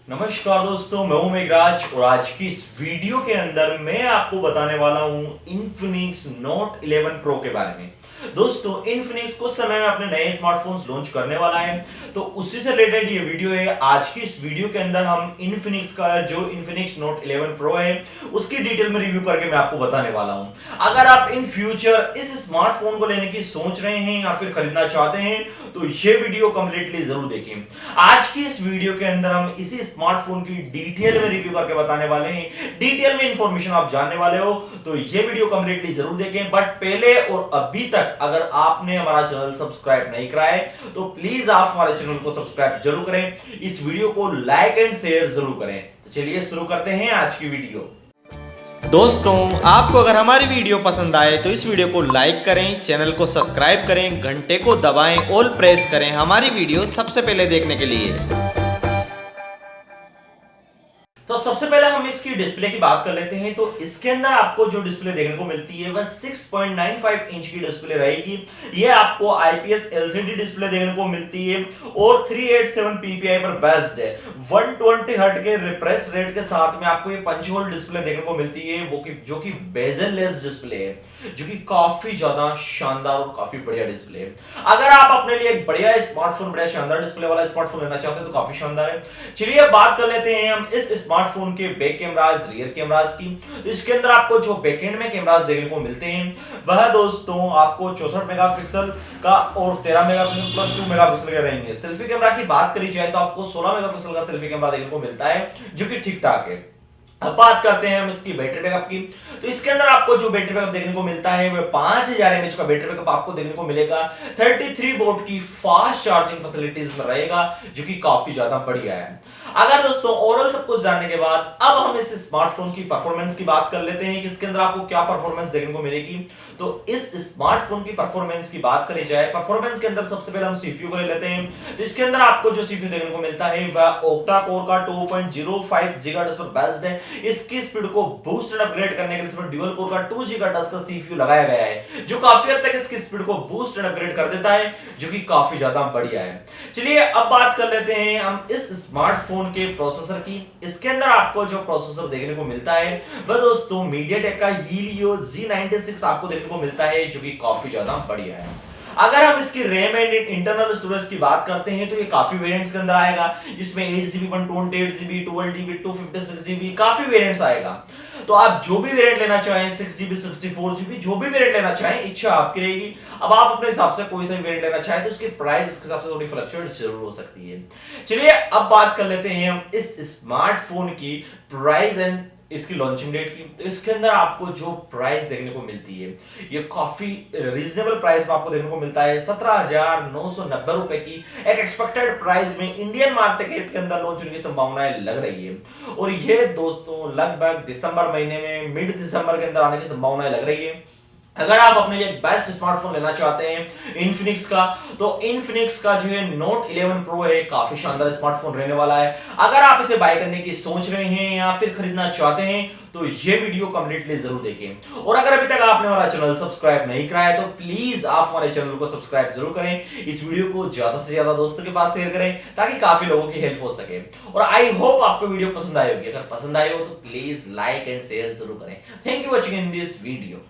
नमस्कार दोस्तों, मैं हूं मेघराज और आज की इस वीडियो के अंदर मैं आपको बताने वाला हूं इन्फिनिक्स नोट 11 प्रो के बारे में। दोस्तों, इन्फिनिक्स कुछ समय में अपने नए स्मार्टफोन्स लॉन्च करने वाला है, तो उसी से रिलेटेड ये वीडियो है। आज की इस वीडियो के अंदर हम इन्फिनिक्स का जो इन्फिनिक्स नोट 11 प्रो है उसकी डिटेल में रिव्यू करके मैं आपको बताने वाला हूं। अगर आप इन फ्यूचर इस स्मार्टफोन को लेने की सोच रहे हैं या फिर खरीदना चाहते हैं तो ये वीडियो कंप्लीटली जरूर देखें। आज की इस वीडियो के अंदर हम इसी स्मार्टफोन की डिटेल में रिव्यू करके बताने वाले हैं, डिटेल में इंफॉर्मेशन आप जानने वाले हो, तो ये वीडियो कंप्लीटली जरूर देखें। बट पहले और अभी तक अगर आपने हमारा चैनल सब्सक्राइब नहीं करा है तो प्लीज आप हमारे चैनल को सब्सक्राइब जरूर करें, इस वीडियो को लाइक एंड शेयर जरूर करें। तो चलिए शुरू करते हैं आज की वीडियो। दोस्तों, आपको अगर हमारी वीडियो पसंद आए तो इस वीडियो को लाइक करें, चैनल को सब्सक्राइब करें, घंटे को दबाएं, ऑल प्रेस करें हमारी वीडियो सबसे पहले देखने के लिए। तो सबसे पहले हम इसकी डिस्प्ले की बात कर लेते हैं। तो इसके अंदर आपको जो डिस्प्ले देखने को मिलती है वह 6.95 इंच की डिस्प्ले रहेगी। यह आपको आईपीएस एलसीडी डिस्प्ले देखने को मिलती है और 387 ppi पर बेस्ड है। 120 हर्ट्ज के रिफ्रेश रेट के साथ में आपको ये पंच होल डिस्प्ले देखने को मिलती है, वो जो कि बेजल लेस डिस्प्ले है, जो कि काफी ज्यादा शानदार और काफी बढ़िया डिस्प्ले है। अगर आप अपने लिए एक बढ़िया स्मार्टफोन, बढ़िया शानदार डिस्प्ले वाला स्मार्टफोन लेना चाहते हैं तो काफी शानदार है। चलिए अब बात कर लेते हैं हम इस स्मार्टफोन के बैक कैमरास, रियर कैमरास की। इसके अंदर आपको जो बैकएंड में कैमरास देखने को मिलते हैं वह दोस्तों आपको 64 मेगापिक्सल का और 13 मेगापिक्सल प्लस 2 मेगापिक्सल के रहेंगे। सेल्फी कैमरा की बात करी जाए तो आपको 16 मेगापिक्सल का सेल्फी कैमरा देखने को मिलता है, जो कि ठीक ठाक है। अब बात करते हैं हम इसकी बैटरी बैकअप की। तो इसके अंदर आपको जो बैटरी बैकअप देखने को मिलता है वह 5000 एमएच का बैटरी बैकअप आपको देखने को मिलेगा। 33 वोल्ट की फास्ट चार्जिंग फैसिलिटीज में रहेगा, जो कि काफी ज्यादा बढ़िया है। अगर दोस्तों ओवरऑल सब कुछ जानने के बाद अब हम इस स्मार्टफोन की परफॉर्मेंस की बात कर लेते हैं कि इसके अंदर आपको क्या परफॉर्मेंस देखने को मिलेगी। तो इस स्मार्टफोन की परफॉर्मेंस की बात करी जाए, परफॉर्मेंस के अंदर सबसे पहले हम सीपीयू को ले लेते हैं। तो इसके अंदर आपको जो सीपीयू देखने को मिलता है वह ओक्टा कोर का 2.05 गीगाहर्ट्ज पर बेस्ड है। इसकी स्पीड को बूस्ट एंड अपग्रेड करने के लिए इसमें ड्यूल कोर का 2 गीगाहर्ट्ज का सीपीयू लगाया गया है, जो काफी हद तक इसकी स्पीड को बूस्ट एंड अपग्रेड कर देता है, जो कि काफी ज्यादा बढ़िया है। चलिए अब बात कर लेते हैं हम इस स्मार्टफोन के प्रोसेसर की। इसके अंदर आपको जो प्रोसेसर देखने को मिलता है वह दोस्तों मीडियाटेक का हीलियो Z96 आपको देखने को मिलता है, जो कि काफी ज्यादा बढ़िया है। अगर हम इसकी रैम एंड इंटरनल स्टोरेज की बात करते हैं तो ये काफी वेरिएंट्स के अंदर आएगा। इसमें 8GB 128GB 12GB 256GB काफी वेरिएंट्स आएगा। तो आप जो भी वेरिएंट लेना चाहें, 6GB 64GB जो भी वेरिएंट लेना चाहें, इच्छा आपकी रहेगी। अब आप अपने हिसाब से कोई सा वेरिएंट लेना चाहें तो उसकी प्राइस इसके हिसाब से थोड़ी फ्लक्चुएट जरूर हो सकती है। चलिए अब बात कर लेते हैं हम इस स्मार्टफोन की प्राइस एंड इसकी लॉन्चिंग डेट की। तो इसके अंदर आपको जो प्राइस देखने को मिलती है ये काफी रीजनेबल प्राइस में आपको देखने को मिलता है। 17,990 रुपए की एक एक्सपेक्टेड प्राइस में इंडियन मार्केट के अंदर लॉन्च होने की संभावनाएं लग रही है, और ये दोस्तों लगभग दिसंबर महीने में, मिड दिसंबर के अंदर आने की संभावनाएं लग रही है। अगर आप अपने लिए बेस्ट स्मार्टफोन लेना चाहते हैं इन्फिनिक्स का, तो इन्फिनिक्स का जो है नोट 11 प्रो है, काफी शानदार स्मार्टफोन रहने वाला है। अगर आप इसे बाय करने की सोच रहे हैं या फिर खरीदना चाहते हैं तो ये वीडियो कंप्लीटली जरूर देखें। और अगर अभी तक आपने हमारा चैनल सब्सक्राइब नहीं करा है तो प्लीज आप हमारे चैनल को सब्सक्राइब जरूर करें। इस वीडियो को ज्यादा से ज्यादा दोस्तों के पास शेयर करें ताकि काफी लोगों की हेल्प हो सके। और आई होप आपको वीडियो पसंद आई होगी। अगर पसंद आई हो तो प्लीज लाइक एंड शेयर जरूर करें। Thank you watching in this video.